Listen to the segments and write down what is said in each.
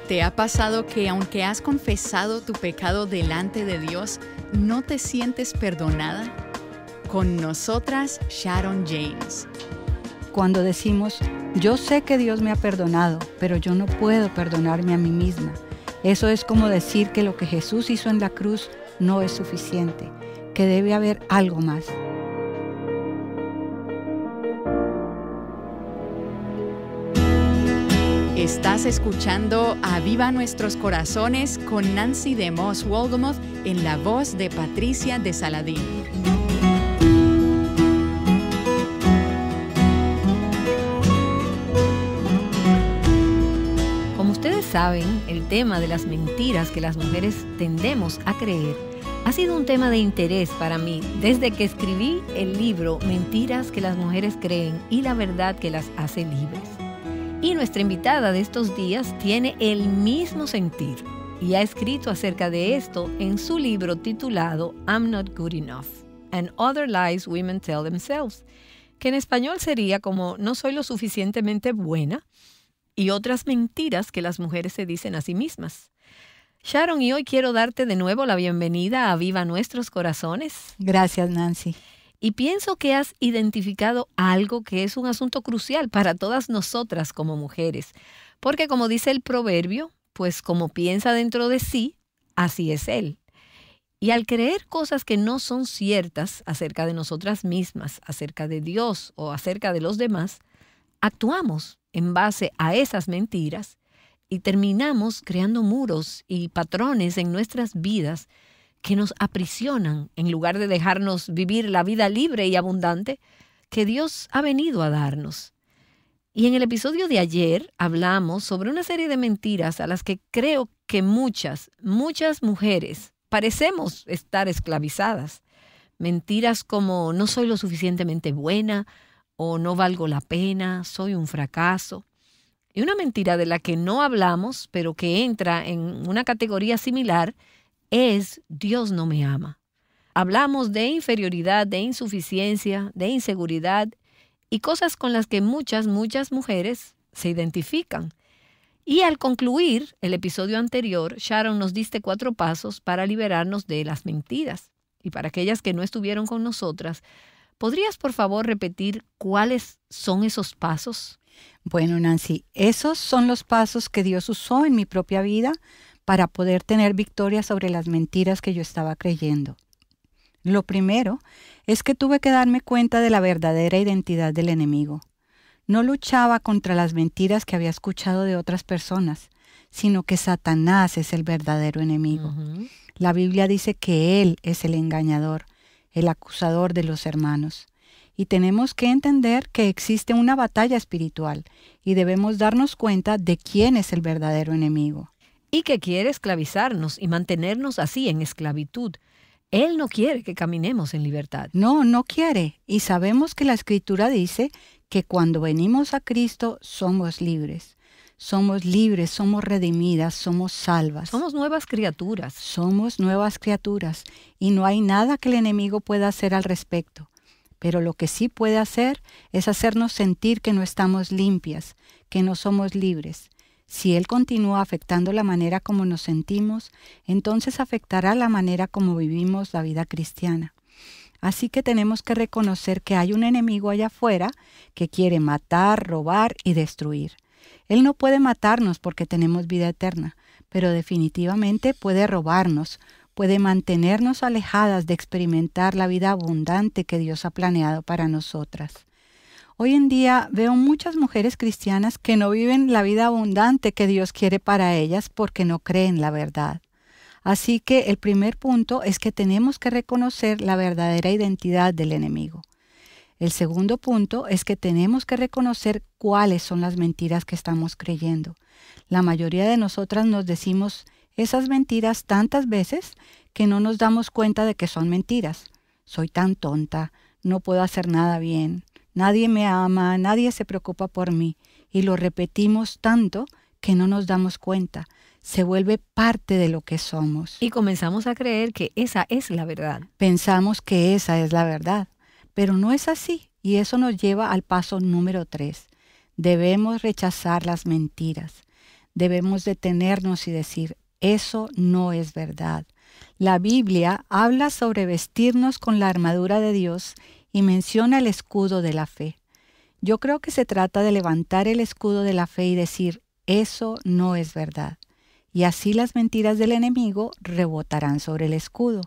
¿Te ha pasado que aunque has confesado tu pecado delante de Dios, no te sientes perdonada? Con nosotras, Sharon James. Cuando decimos, yo sé que Dios me ha perdonado, pero yo no puedo perdonarme a mí misma. Eso es como decir que lo que Jesús hizo en la cruz no es suficiente, que debe haber algo más. Estás escuchando Aviva Nuestros Corazones con Nancy DeMoss Wolgemuth en la voz de Patricia de Saladín. Como ustedes saben, el tema de las mentiras que las mujeres tendemos a creer ha sido un tema de interés para mí desde que escribí el libro Mentiras que las mujeres creen y la verdad que las hace libres. Y nuestra invitada de estos días tiene el mismo sentir y ha escrito acerca de esto en su libro titulado I'm Not Good Enough and Other Lies Women Tell Themselves, que en español sería como No soy lo suficientemente buena y otras mentiras que las mujeres se dicen a sí mismas. Sharon, y hoy quiero darte de nuevo la bienvenida a Viva Nuestros Corazones. Gracias, Nancy. Y pienso que has identificado algo que es un asunto crucial para todas nosotras como mujeres. Porque como dice el proverbio, pues como piensa dentro de sí, así es él. Y al creer cosas que no son ciertas acerca de nosotras mismas, acerca de Dios o acerca de los demás, actuamos en base a esas mentiras y terminamos creando muros y patrones en nuestras vidas que nos aprisionan en lugar de dejarnos vivir la vida libre y abundante que Dios ha venido a darnos. Y en el episodio de ayer hablamos sobre una serie de mentiras a las que creo que muchas mujeres parecemos estar esclavizadas. Mentiras como no soy lo suficientemente buena o no valgo la pena, soy un fracaso. Y una mentira de la que no hablamos, pero que entra en una categoría similar, es Dios no me ama. Hablamos de inferioridad, de insuficiencia, de inseguridad y cosas con las que muchas mujeres se identifican. Y al concluir el episodio anterior, Sharon nos diste 4 pasos para liberarnos de las mentiras. Y para aquellas que no estuvieron con nosotras, ¿podrías por favor repetir cuáles son esos pasos? Bueno, Nancy, esos son los pasos que Dios usó en mi propia vida para poder tener victoria sobre las mentiras que yo estaba creyendo. Lo primero es que tuve que darme cuenta de la verdadera identidad del enemigo. No luchaba contra las mentiras que había escuchado de otras personas, sino que Satanás es el verdadero enemigo. Uh-huh. La Biblia dice que él es el engañador, el acusador de los hermanos. Y tenemos que entender que existe una batalla espiritual y debemos darnos cuenta de quién es el verdadero enemigo. Y que quiere esclavizarnos y mantenernos así en esclavitud. Él no quiere que caminemos en libertad. No quiere. Y sabemos que la Escritura dice que cuando venimos a Cristo somos libres. Somos libres, somos redimidas, somos salvas. Somos nuevas criaturas. Somos nuevas criaturas y no hay nada que el enemigo pueda hacer al respecto. Pero lo que sí puede hacer es hacernos sentir que no estamos limpias, que no somos libres. Si él continúa afectando la manera como nos sentimos, entonces afectará la manera como vivimos la vida cristiana. Así que tenemos que reconocer que hay un enemigo allá afuera que quiere matar, robar y destruir. Él no puede matarnos porque tenemos vida eterna, pero definitivamente puede robarnos, puede mantenernos alejadas de experimentar la vida abundante que Dios ha planeado para nosotras. Hoy en día veo muchas mujeres cristianas que no viven la vida abundante que Dios quiere para ellas porque no creen la verdad. Así que el primer punto es que tenemos que reconocer la verdadera identidad del enemigo. El segundo punto es que tenemos que reconocer cuáles son las mentiras que estamos creyendo. La mayoría de nosotras nos decimos esas mentiras tantas veces que no nos damos cuenta de que son mentiras. Soy tan tonta, no puedo hacer nada bien. Nadie me ama, nadie se preocupa por mí. Y lo repetimos tanto que no nos damos cuenta. Se vuelve parte de lo que somos. Y comenzamos a creer que esa es la verdad. Pensamos que esa es la verdad, pero no es así. Y eso nos lleva al paso número 3. Debemos rechazar las mentiras. Debemos detenernos y decir, eso no es verdad. La Biblia habla sobre vestirnos con la armadura de Dios y menciona el escudo de la fe. Yo creo que se trata de levantar el escudo de la fe y decir, eso no es verdad. Y así las mentiras del enemigo rebotarán sobre el escudo.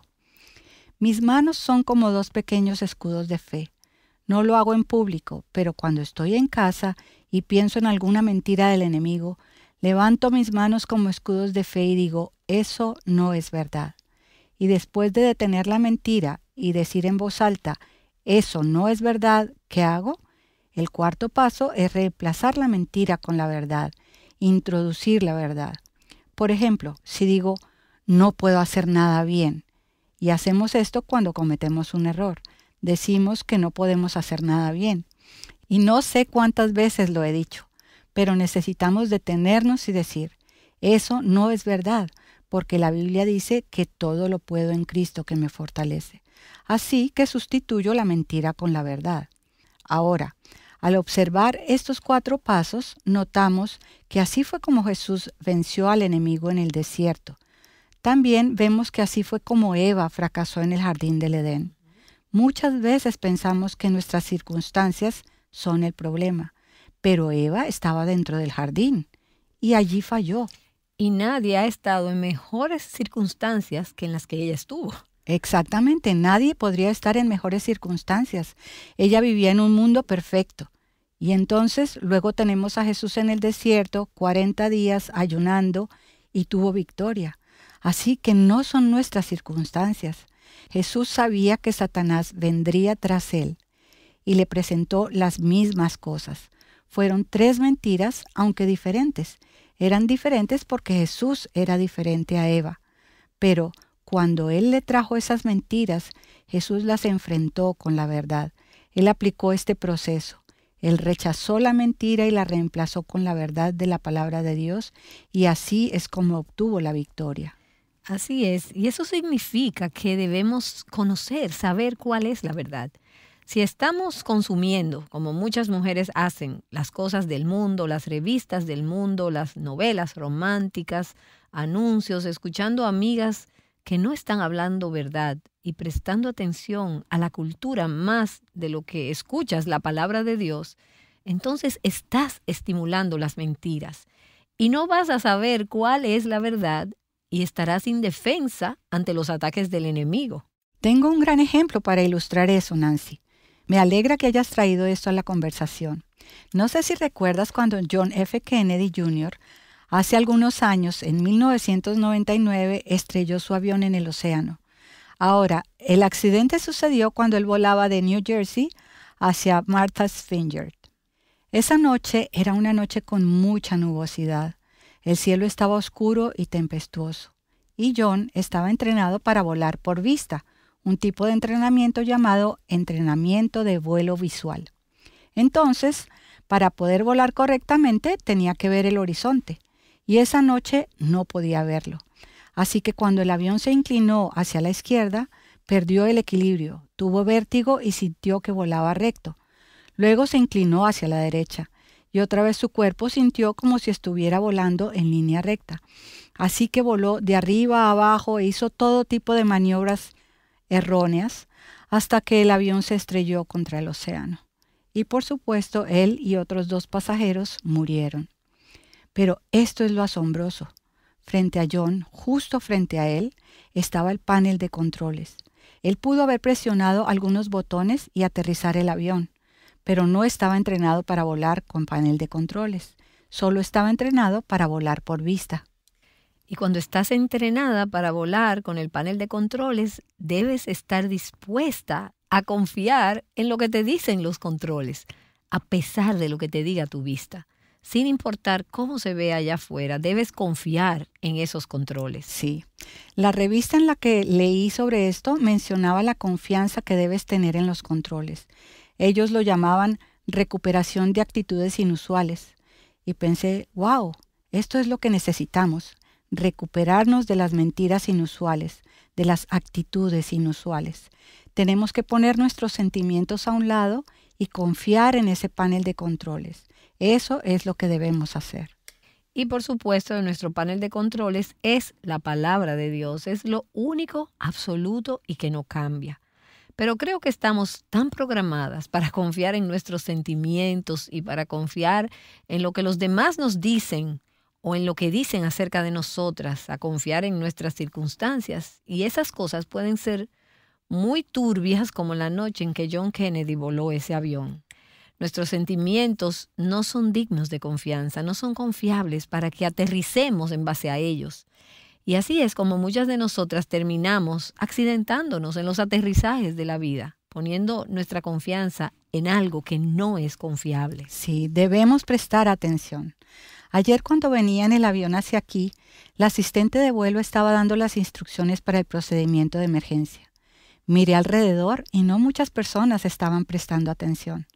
Mis manos son como dos pequeños escudos de fe. No lo hago en público, pero cuando estoy en casa y pienso en alguna mentira del enemigo, levanto mis manos como escudos de fe y digo, eso no es verdad. Y después de detener la mentira y decir en voz alta, eso no es verdad, ¿qué hago? El cuarto paso es reemplazar la mentira con la verdad, introducir la verdad. Por ejemplo, si digo, no puedo hacer nada bien, y hacemos esto cuando cometemos un error, decimos que no podemos hacer nada bien. Y no sé cuántas veces lo he dicho, pero necesitamos detenernos y decir, eso no es verdad, porque la Biblia dice que todo lo puedo en Cristo que me fortalece. Así que sustituyo la mentira con la verdad. Ahora, al observar estos 4 pasos, notamos que así fue como Jesús venció al enemigo en el desierto. También vemos que así fue como Eva fracasó en el jardín del Edén. Muchas veces pensamos que nuestras circunstancias son el problema, pero Eva estaba dentro del jardín y allí falló. Y nadie ha estado en mejores circunstancias que en las que ella estuvo. Exactamente, nadie podría estar en mejores circunstancias. Ella vivía en un mundo perfecto. Y entonces luego tenemos a Jesús en el desierto, 40 días ayunando, y tuvo victoria. Así que no son nuestras circunstancias. Jesús sabía que Satanás vendría tras él y le presentó las mismas cosas. Fueron 3 mentiras, aunque diferentes. Eran diferentes porque Jesús era diferente a Eva. Pero cuando él le trajo esas mentiras, Jesús las enfrentó con la verdad. Él aplicó este proceso. Él rechazó la mentira y la reemplazó con la verdad de la palabra de Dios, y así es como obtuvo la victoria. Así es, y eso significa que debemos conocer, saber cuál es la verdad. Si estamos consumiendo, como muchas mujeres hacen, las cosas del mundo, las revistas del mundo, las novelas románticas, anuncios, escuchando amigas que no están hablando verdad y prestando atención a la cultura más de lo que escuchas la palabra de Dios, entonces estás estimulando las mentiras y no vas a saber cuál es la verdad y estarás indefensa ante los ataques del enemigo. Tengo un gran ejemplo para ilustrar eso, Nancy. Me alegra que hayas traído esto a la conversación. No sé si recuerdas cuando John F. Kennedy Jr. hace algunos años, en 1999, estrelló su avión en el océano. Ahora, el accidente sucedió cuando él volaba de New Jersey hacia Martha's Vineyard. Esa noche era una noche con mucha nubosidad. El cielo estaba oscuro y tempestuoso. Y John estaba entrenado para volar por vista, un tipo de entrenamiento llamado entrenamiento de vuelo visual. Entonces, para poder volar correctamente, tenía que ver el horizonte. Y esa noche no podía verlo. Así que cuando el avión se inclinó hacia la izquierda, perdió el equilibrio, tuvo vértigo y sintió que volaba recto. Luego se inclinó hacia la derecha y otra vez su cuerpo sintió como si estuviera volando en línea recta. Así que voló de arriba a abajo e hizo todo tipo de maniobras erróneas hasta que el avión se estrelló contra el océano. Y por supuesto, él y otros 2 pasajeros murieron. Pero esto es lo asombroso. Frente a John, justo frente a él, estaba el panel de controles. Él pudo haber presionado algunos botones y aterrizar el avión, pero no estaba entrenado para volar con panel de controles. Solo estaba entrenado para volar por vista. Y cuando estás entrenada para volar con el panel de controles, debes estar dispuesta a confiar en lo que te dicen los controles, a pesar de lo que te diga tu vista. Sin importar cómo se ve allá afuera, debes confiar en esos controles. Sí. La revista en la que leí sobre esto mencionaba la confianza que debes tener en los controles. Ellos lo llamaban recuperación de actitudes inusuales. Y pensé, wow, esto es lo que necesitamos, recuperarnos de las mentiras inusuales, de las actitudes inusuales. Tenemos que poner nuestros sentimientos a un lado y confiar en ese panel de controles. Eso es lo que debemos hacer. Y por supuesto, en nuestro panel de controles es la palabra de Dios, es lo único, absoluto y que no cambia. Pero creo que estamos tan programadas para confiar en nuestros sentimientos y para confiar en lo que los demás nos dicen o en lo que dicen acerca de nosotras, a confiar en nuestras circunstancias. Y esas cosas pueden ser muy turbias como la noche en que John Kennedy voló ese avión. Nuestros sentimientos no son dignos de confianza, no son confiables para que aterricemos en base a ellos. Y así es como muchas de nosotras terminamos accidentándonos en los aterrizajes de la vida, poniendo nuestra confianza en algo que no es confiable. Sí, debemos prestar atención. Ayer cuando venía en el avión hacia aquí, la asistente de vuelo estaba dando las instrucciones para el procedimiento de emergencia. Miré alrededor y no muchas personas estaban prestando atención.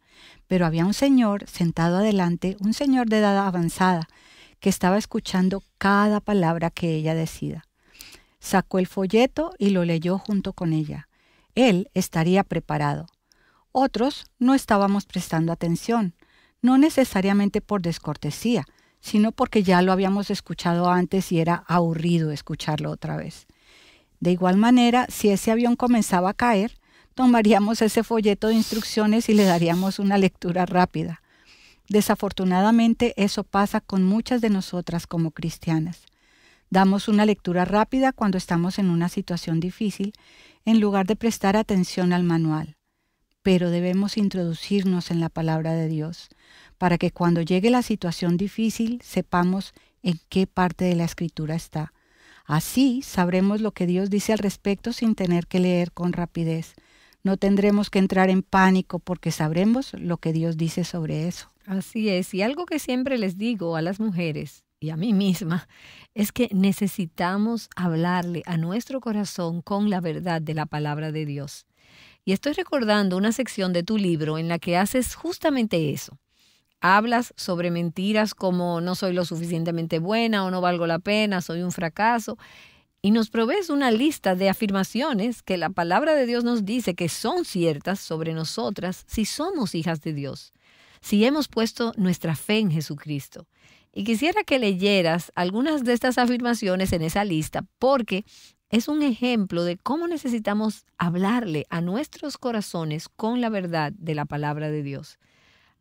Pero había un señor sentado adelante, un señor de edad avanzada, que estaba escuchando cada palabra que ella decía. Sacó el folleto y lo leyó junto con ella. Él estaría preparado. Otros no estábamos prestando atención, no necesariamente por descortesía, sino porque ya lo habíamos escuchado antes y era aburrido escucharlo otra vez. De igual manera, si ese avión comenzaba a caer, tomaríamos ese folleto de instrucciones y le daríamos una lectura rápida. Desafortunadamente, eso pasa con muchas de nosotras como cristianas. Damos una lectura rápida cuando estamos en una situación difícil, en lugar de prestar atención al manual. Pero debemos introducirnos en la palabra de Dios, para que cuando llegue la situación difícil sepamos en qué parte de la Escritura está. Así sabremos lo que Dios dice al respecto sin tener que leer con rapidez. No tendremos que entrar en pánico porque sabremos lo que Dios dice sobre eso. Así es, y algo que siempre les digo a las mujeres y a mí misma es que necesitamos hablarle a nuestro corazón con la verdad de la palabra de Dios. Y estoy recordando una sección de tu libro en la que haces justamente eso. Hablas sobre mentiras como no soy lo suficientemente buena o no valgo la pena, soy un fracaso. Y nos provees una lista de afirmaciones que la palabra de Dios nos dice que son ciertas sobre nosotras si somos hijas de Dios, si hemos puesto nuestra fe en Jesucristo. Y quisiera que leyeras algunas de estas afirmaciones en esa lista porque es un ejemplo de cómo necesitamos hablarle a nuestros corazones con la verdad de la palabra de Dios.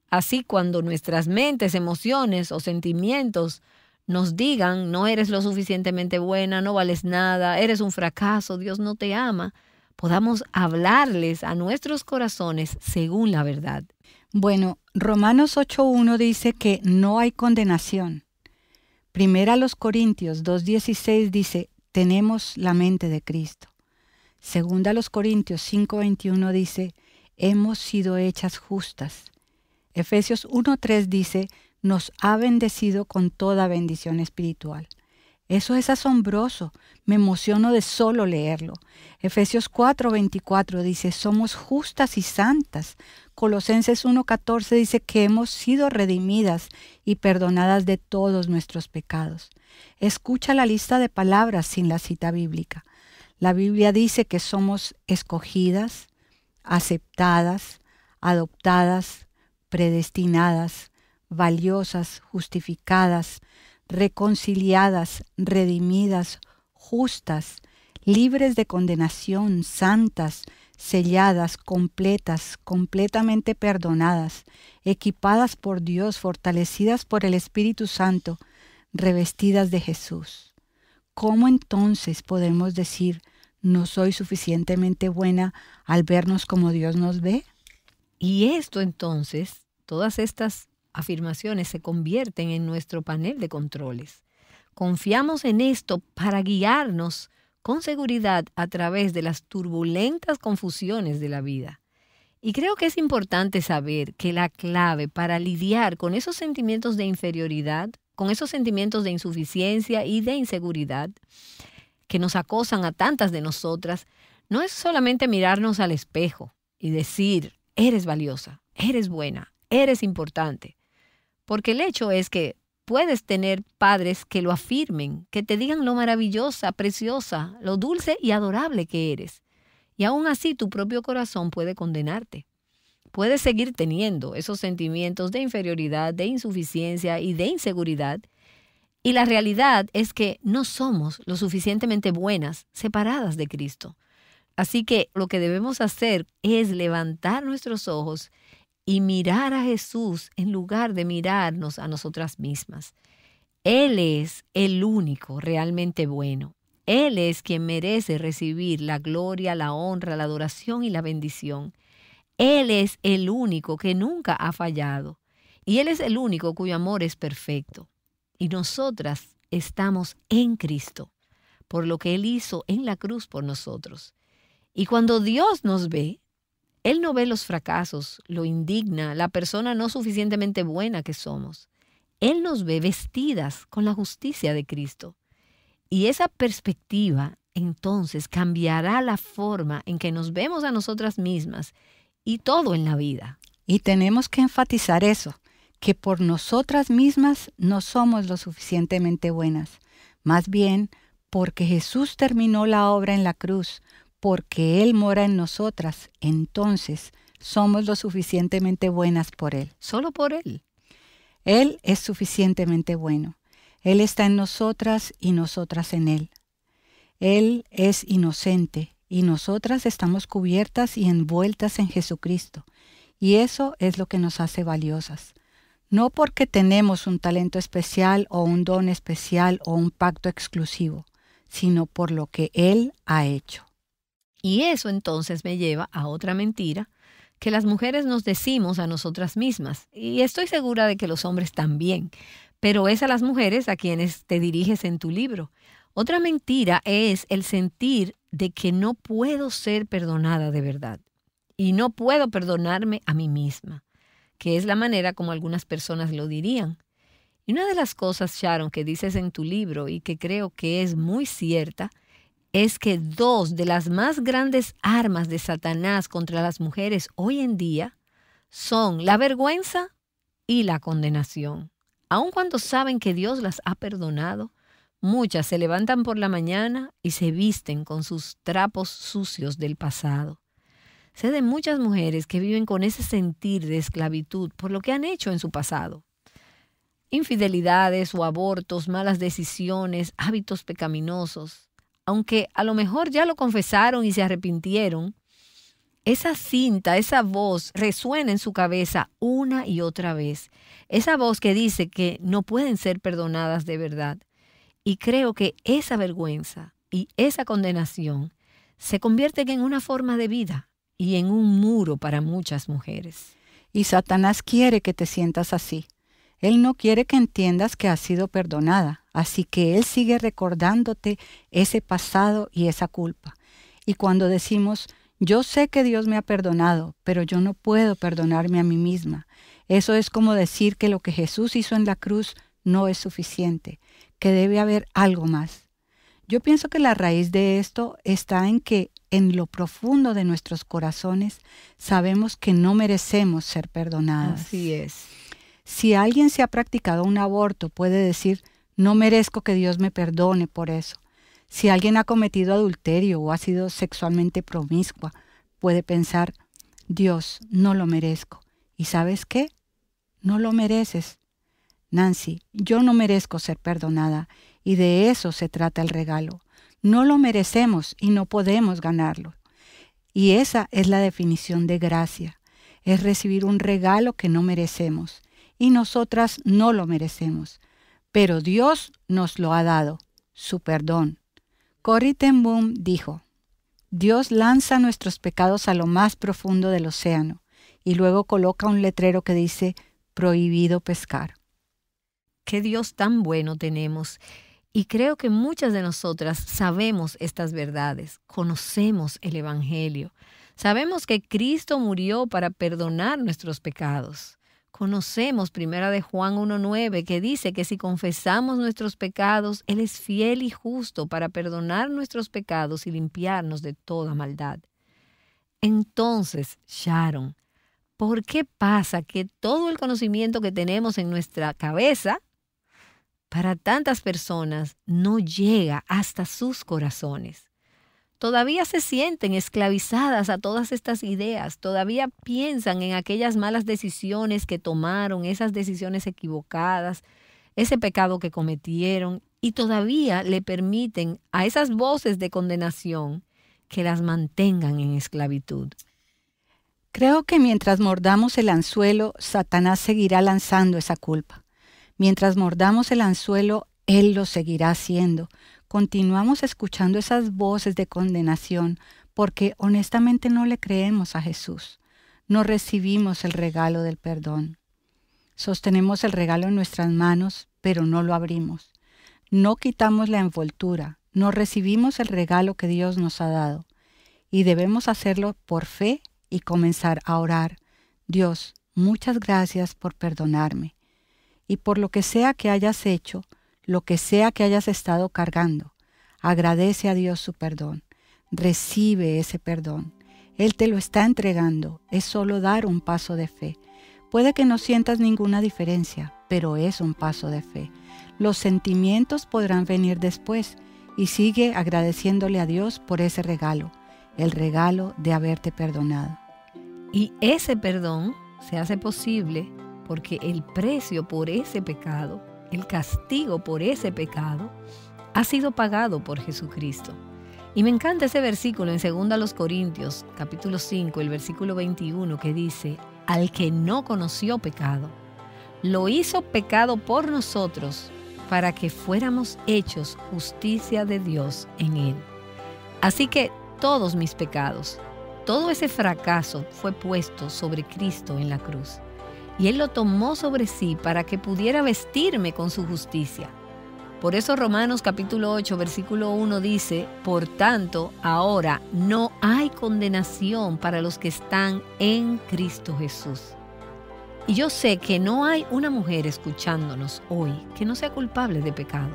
Así cuando nuestras mentes, emociones o sentimientos nos digan, no eres lo suficientemente buena, no vales nada, eres un fracaso, Dios no te ama, podamos hablarles a nuestros corazones según la verdad. Bueno, Romanos 8:1 dice que no hay condenación. Primera a los Corintios 2:16 dice, tenemos la mente de Cristo. Segunda a los Corintios 5:21 dice, hemos sido hechas justas. Efesios 1:3 dice, nos ha bendecido con toda bendición espiritual. Eso es asombroso, me emociono de solo leerlo. Efesios 4:24 dice, somos justas y santas. Colosenses 1:14 dice que hemos sido redimidas y perdonadas de todos nuestros pecados. Escucha la lista de palabras sin la cita bíblica. La Biblia dice que somos escogidas, aceptadas, adoptadas, predestinadas, valiosas, justificadas, reconciliadas, redimidas, justas, libres de condenación, santas, selladas, completas, completamente perdonadas, equipadas por Dios, fortalecidas por el Espíritu Santo, revestidas de Jesús. ¿Cómo entonces podemos decir, no soy suficientemente buena al vernos como Dios nos ve? Y esto entonces, todas estas afirmaciones se convierten en nuestro panel de controles. Confiamos en esto para guiarnos con seguridad a través de las turbulentas confusiones de la vida. Y creo que es importante saber que la clave para lidiar con esos sentimientos de inferioridad, con esos sentimientos de insuficiencia y de inseguridad que nos acosan a tantas de nosotras, no es solamente mirarnos al espejo y decir, eres valiosa, eres buena, eres importante. Porque el hecho es que puedes tener padres que lo afirmen, que te digan lo maravillosa, preciosa, lo dulce y adorable que eres. Y aún así tu propio corazón puede condenarte. Puedes seguir teniendo esos sentimientos de inferioridad, de insuficiencia y de inseguridad. Y la realidad es que no somos lo suficientemente buenas separadas de Cristo. Así que lo que debemos hacer es levantar nuestros ojos y mirar a Jesús en lugar de mirarnos a nosotras mismas. Él es el único realmente bueno. Él es quien merece recibir la gloria, la honra, la adoración y la bendición. Él es el único que nunca ha fallado. Y Él es el único cuyo amor es perfecto. Y nosotras estamos en Cristo, por lo que Él hizo en la cruz por nosotros. Y cuando Dios nos ve, Él no ve los fracasos, lo indigna, la persona no suficientemente buena que somos. Él nos ve vestidas con la justicia de Cristo. Y esa perspectiva entonces cambiará la forma en que nos vemos a nosotras mismas y todo en la vida. Y tenemos que enfatizar eso, que por nosotras mismas no somos lo suficientemente buenas. Más bien, porque Jesús terminó la obra en la cruz, porque Él mora en nosotras, entonces somos lo suficientemente buenas por Él. Solo por Él. Él es suficientemente bueno. Él está en nosotras y nosotras en Él. Él es inocente y nosotras estamos cubiertas y envueltas en Jesucristo. Y eso es lo que nos hace valiosas. No porque tenemos un talento especial o un don especial o un pacto exclusivo, sino por lo que Él ha hecho. Y eso entonces me lleva a otra mentira que las mujeres nos decimos a nosotras mismas. Y estoy segura de que los hombres también. Pero es a las mujeres a quienes te diriges en tu libro. Otra mentira es el sentir de que no puedo ser perdonada de verdad. Y no puedo perdonarme a mí misma, que es la manera como algunas personas lo dirían. Y una de las cosas, Sharon, que dices en tu libro y que creo que es muy cierta, es que dos de las más grandes armas de Satanás contra las mujeres hoy en día son la vergüenza y la condenación. Aun cuando saben que Dios las ha perdonado, muchas se levantan por la mañana y se visten con sus trapos sucios del pasado. Sé de muchas mujeres que viven con ese sentir de esclavitud por lo que han hecho en su pasado. Infidelidades o abortos, malas decisiones, hábitos pecaminosos. Aunque a lo mejor ya lo confesaron y se arrepintieron, esa cinta, esa voz resuena en su cabeza una y otra vez. Esa voz que dice que no pueden ser perdonadas de verdad. Y creo que esa vergüenza y esa condenación se convierten en una forma de vida y en un muro para muchas mujeres. Y Satanás quiere que te sientas así. Él no quiere que entiendas que has sido perdonada, así que Él sigue recordándote ese pasado y esa culpa. Y cuando decimos, yo sé que Dios me ha perdonado, pero yo no puedo perdonarme a mí misma, eso es como decir que lo que Jesús hizo en la cruz no es suficiente, que debe haber algo más. Yo pienso que la raíz de esto está en que en lo profundo de nuestros corazones sabemos que no merecemos ser perdonadas. Así es. Si alguien se ha practicado un aborto, puede decir, no merezco que Dios me perdone por eso. Si alguien ha cometido adulterio o ha sido sexualmente promiscua, puede pensar, Dios, no lo merezco. ¿Y sabes qué? No lo mereces. Nancy, yo no merezco ser perdonada y de eso se trata el regalo. No lo merecemos y no podemos ganarlo. Y esa es la definición de gracia. Es recibir un regalo que no merecemos. Y nosotras no lo merecemos, pero Dios nos lo ha dado, su perdón. Corrie ten Boom dijo, Dios lanza nuestros pecados a lo más profundo del océano y luego coloca un letrero que dice, prohibido pescar. Qué Dios tan bueno tenemos. Y creo que muchas de nosotras sabemos estas verdades, conocemos el Evangelio, sabemos que Cristo murió para perdonar nuestros pecados. Conocemos 1 de Juan 1:9 que dice que si confesamos nuestros pecados, Él es fiel y justo para perdonar nuestros pecados y limpiarnos de toda maldad. Entonces, Sharon, ¿por qué pasa que todo el conocimiento que tenemos en nuestra cabeza, para tantas personas, no llega hasta sus corazones? Todavía se sienten esclavizadas a todas estas ideas, todavía piensan en aquellas malas decisiones que tomaron, esas decisiones equivocadas, ese pecado que cometieron y todavía le permiten a esas voces de condenación que las mantengan en esclavitud. Creo que mientras mordamos el anzuelo, Satanás seguirá lanzando esa culpa. Mientras mordamos el anzuelo, él lo seguirá haciendo. Continuamos escuchando esas voces de condenación porque honestamente no le creemos a Jesús. No recibimos el regalo del perdón. Sostenemos el regalo en nuestras manos, pero no lo abrimos. No quitamos la envoltura, no recibimos el regalo que Dios nos ha dado. Y debemos hacerlo por fe y comenzar a orar. Dios, muchas gracias por perdonarme. Y por lo que sea que hayas hecho, lo que sea que hayas estado cargando, agradece a Dios su perdón. Recibe ese perdón. Él te lo está entregando. Es solo dar un paso de fe. Puede que no sientas ninguna diferencia, pero es un paso de fe. Los sentimientos podrán venir después y sigue agradeciéndole a Dios por ese regalo, el regalo de haberte perdonado. Y ese perdón se hace posible porque el precio por ese pecado, el castigo por ese pecado, ha sido pagado por Jesucristo. Y me encanta ese versículo en 2 Corintios, capítulo 5, el versículo 21, que dice: al que no conoció pecado, lo hizo pecado por nosotros, para que fuéramos hechos justicia de Dios en él. Así que todos mis pecados, todo ese fracaso fue puesto sobre Cristo en la cruz. Y Él lo tomó sobre sí para que pudiera vestirme con su justicia. Por eso Romanos capítulo 8, versículo 1 dice: por tanto, ahora no hay condenación para los que están en Cristo Jesús. Y yo sé que no hay una mujer escuchándonos hoy que no sea culpable de pecado.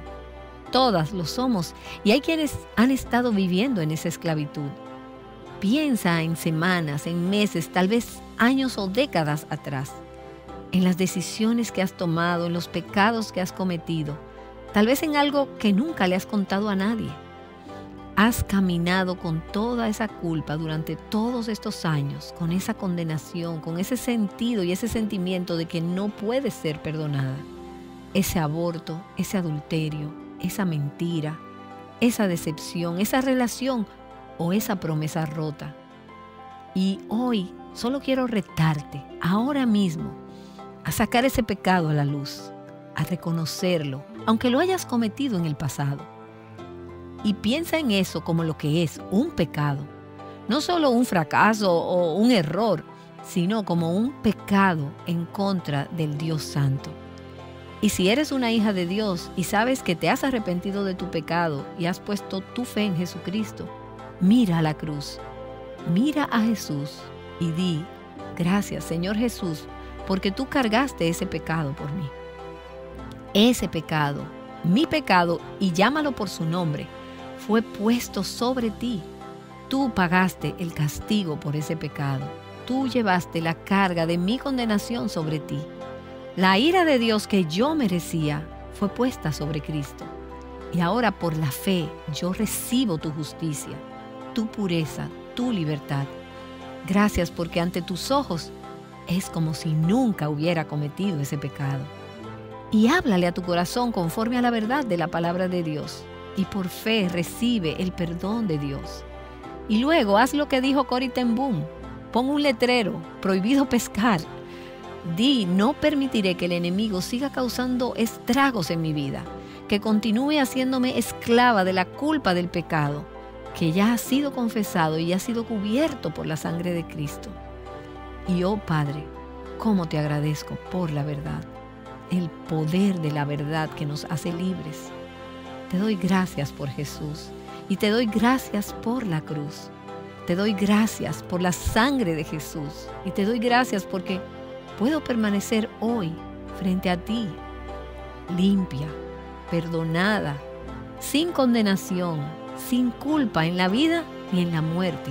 Todas lo somos y hay quienes han estado viviendo en esa esclavitud. Piensa en semanas, en meses, tal vez años o décadas atrás, en las decisiones que has tomado, en los pecados que has cometido, tal vez en algo que nunca le has contado a nadie. Has caminado con toda esa culpa durante todos estos años, con esa condenación, con ese sentido y ese sentimiento de que no puedes ser perdonada. Ese aborto, ese adulterio, esa mentira, esa decepción, esa relación o esa promesa rota. Y hoy solo quiero retarte, ahora mismo, a sacar ese pecado a la luz, a reconocerlo, aunque lo hayas cometido en el pasado. Y piensa en eso como lo que es, un pecado. No solo un fracaso o un error, sino como un pecado en contra del Dios Santo. Y si eres una hija de Dios y sabes que te has arrepentido de tu pecado y has puesto tu fe en Jesucristo, mira a la cruz, mira a Jesús y di: gracias, Señor Jesús, porque tú cargaste ese pecado por mí. Ese pecado, mi pecado, y llámalo por su nombre, fue puesto sobre ti. Tú pagaste el castigo por ese pecado. Tú llevaste la carga de mi condenación sobre ti. La ira de Dios que yo merecía fue puesta sobre Cristo. Y ahora por la fe yo recibo tu justicia, tu pureza, tu libertad. Gracias porque ante tus ojos es como si nunca hubiera cometido ese pecado. Y háblale a tu corazón conforme a la verdad de la palabra de Dios. Y por fe recibe el perdón de Dios. Y luego haz lo que dijo Corrie ten Boom. Pon un letrero: prohibido pescar. Di: no permitiré que el enemigo siga causando estragos en mi vida, que continúe haciéndome esclava de la culpa del pecado, que ya ha sido confesado y ha sido cubierto por la sangre de Cristo. Y oh Padre, cómo te agradezco por la verdad, el poder de la verdad que nos hace libres. Te doy gracias por Jesús y te doy gracias por la cruz. Te doy gracias por la sangre de Jesús y te doy gracias porque puedo permanecer hoy frente a ti, limpia, perdonada, sin condenación, sin culpa en la vida ni en la muerte,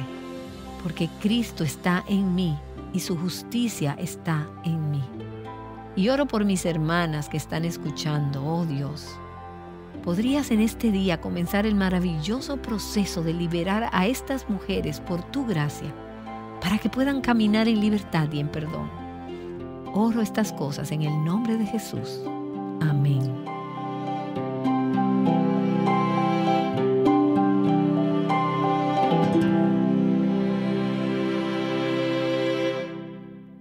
porque Cristo está en mí y su justicia está en mí. Y oro por mis hermanas que están escuchando. Oh Dios, ¿podrías en este día comenzar el maravilloso proceso de liberar a estas mujeres por tu gracia, para que puedan caminar en libertad y en perdón? Oro estas cosas en el nombre de Jesús. Amén.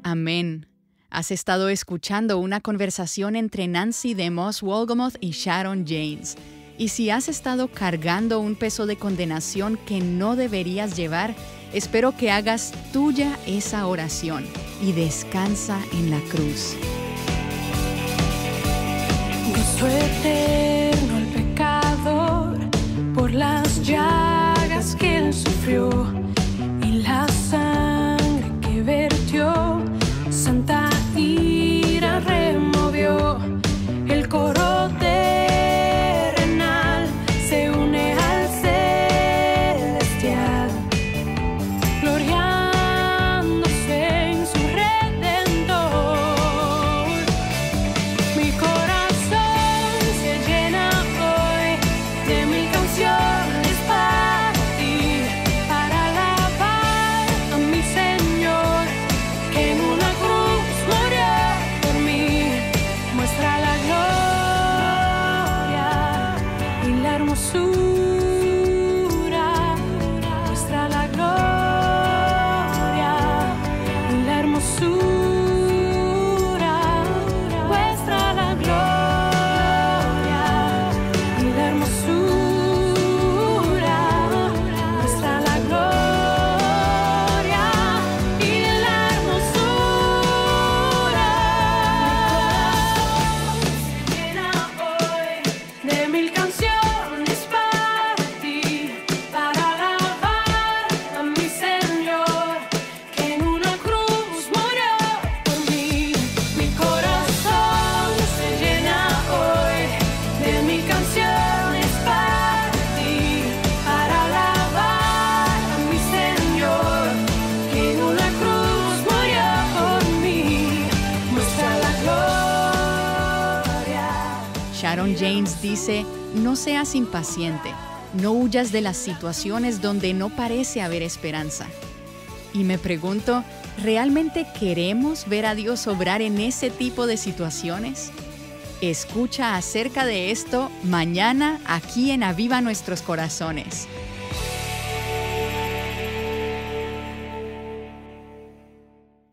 Amén. Has estado escuchando una conversación entre Nancy DeMoss Wolgemuth y Sharon Jaynes. Y si has estado cargando un peso de condenación que no deberías llevar, espero que hagas tuya esa oración y descansa en la cruz. Gozo eterno al pecador por las llagas que él sufrió y la sangre que vertió, santa ira removió. El coro terrenal se une al celestial, gloriándose en su Redentor. Mi corazón se llena hoy de mil canciones para ti, para alabar a mi Señor, que en una cruz murió por mí. Muestra la gloria y la hermosura, muestra la gloria y la hermosura, muestra la gloria y la hermosura, muestra la gloria y la hermosura. Llena hoy de mil canciones para ti, para alabar a mi Señor, que en una cruz murió por mí. Mi corazón se llena hoy de mil canciones para ti, para alabar a mi Señor, que en una cruz murió por mí. Muestra la gloria. Sharon Jaynes dice, no seas impaciente, no huyas de las situaciones donde no parece haber esperanza. Y me pregunto, ¿realmente queremos ver a Dios obrar en ese tipo de situaciones? Escucha acerca de esto mañana aquí en Aviva Nuestros Corazones.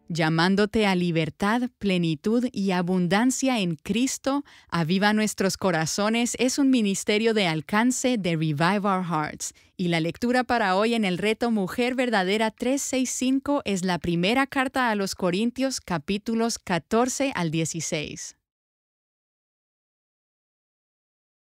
Llamándote a libertad, plenitud y abundancia en Cristo, Aviva Nuestros Corazones es un ministerio de alcance de Revive Our Hearts. Y la lectura para hoy en el reto Mujer Verdadera 365 es la primera carta a los Corintios, capítulos 14 al 16.